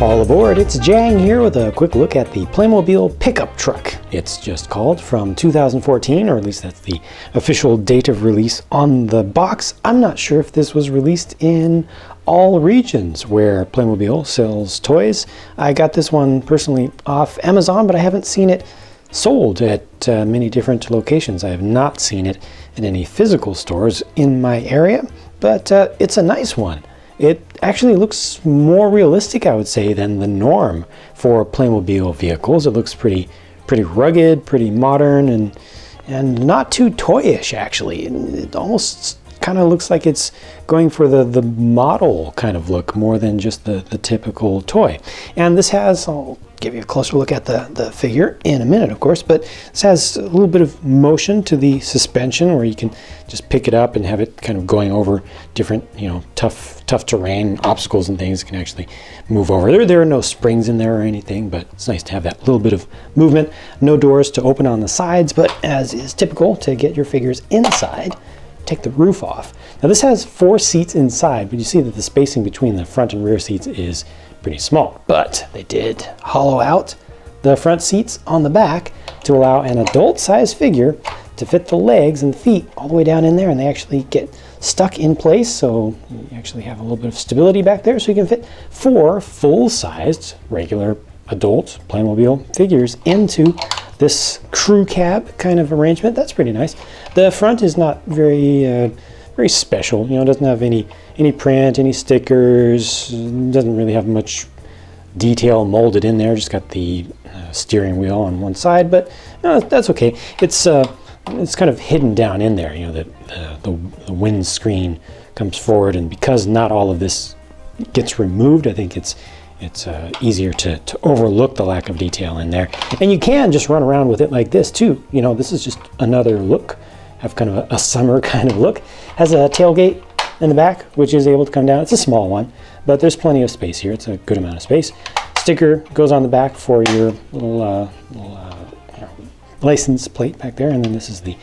All aboard, it's Jang here with a quick look at the Playmobil Pickup Truck. It's just called, from 2014, or at least that's the official date of release on the box. I'm not sure if this was released in all regions where Playmobil sells toys. I got this one personally off Amazon, but I haven't seen it sold at many different locations. I have not seen it at any physical stores in my area, but it's a nice one. It actually looks more realistic, I would say, than the norm for Playmobil vehicles. It looks pretty rugged, pretty modern, and not too toyish, actually. It almost kind of looks like it's going for the model kind of look more than just the typical toy. And this has, I'll give you a closer look at the figure in a minute, of course, but this has a little bit of motion to the suspension where you can just pick it up and have it kind of going over different, tough terrain, obstacles and things. It can actually move over. There are no springs in there or anything, but it's nice to have that little bit of movement. No doors to open on the sides, but as is typical to get your figures inside, take the roof off. Now this has 4 seats inside, but you see that the spacing between the front and rear seats is pretty small, but they did hollow out the front seats on the back to allow an adult-sized figure to fit the legs and feet all the way down in there, and they actually get stuck in place, so you actually have a little bit of stability back there, so you can fit 4 full-sized regular adult Playmobil figures into this crew cab kind of arrangement. That's pretty nice. The front is not very special. It doesn't have any print, any stickers. Doesn't really have much detail molded in there. Just got the steering wheel on one side, but that's okay. It's kind of hidden down in there. The windscreen comes forward, and because not all of this gets removed, I think it's easier to overlook the lack of detail in there. And you can just run around with it like this too. This is just another look. Have kind of a summer kind of look. Has a tailgate in the back, which is able to come down. It's a small one, but there's plenty of space here. It's a good amount of space. Sticker goes on the back for your little license plate back there. And then this is the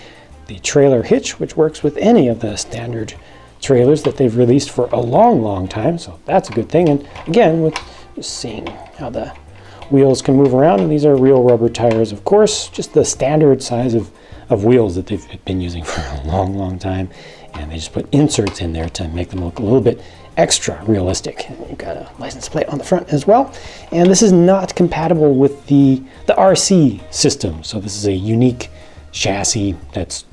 trailer hitch, which works with any of the standard trailers that they've released for a long time. So that's a good thing. And again, with just seeing how the wheels can move around, and these are real rubber tires, of course, just the standard size of wheels that they've been using for a long time, and they just put inserts in there to make them look a little bit extra realistic. And you've got a license plate on the front as well, and this is not compatible with the RC system, so this is a unique chassis that's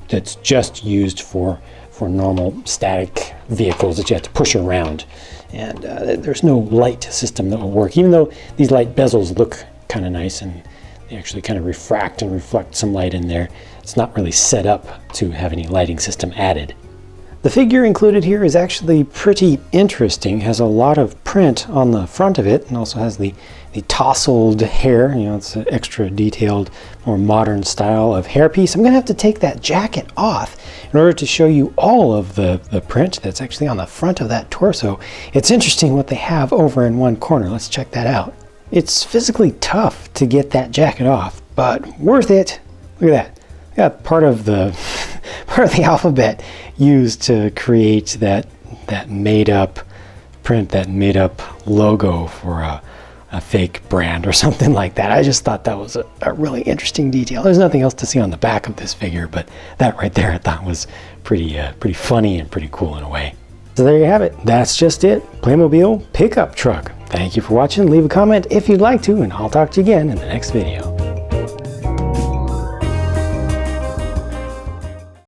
just used for normal static vehicles that you have to push around, and there's no light system that will work, even though these light bezels look kind of nice and they actually kind of refract and reflect some light in there. It's not really set up to have any lighting system added. The figure included here is actually pretty interesting. It has a lot of print on the front of it, and also has the tousled hair. It's an extra detailed, more modern style of hairpiece. I'm gonna have to take that jacket off in order to show you all of the print that's actually on the front of that torso. It's interesting what they have over in one corner. Let's check that out. It's physically tough to get that jacket off, but worth it. Look at that. I got part of the alphabet used to create that made-up print, that made-up logo for a fake brand or something like that. I just thought that was a really interesting detail. There's nothing else to see on the back of this figure, but that right there I thought was pretty funny and pretty cool in a way. So there you have it. That's just it. Playmobil Pickup Truck. Thank you for watching. Leave a comment if you'd like to, and I'll talk to you again in the next video.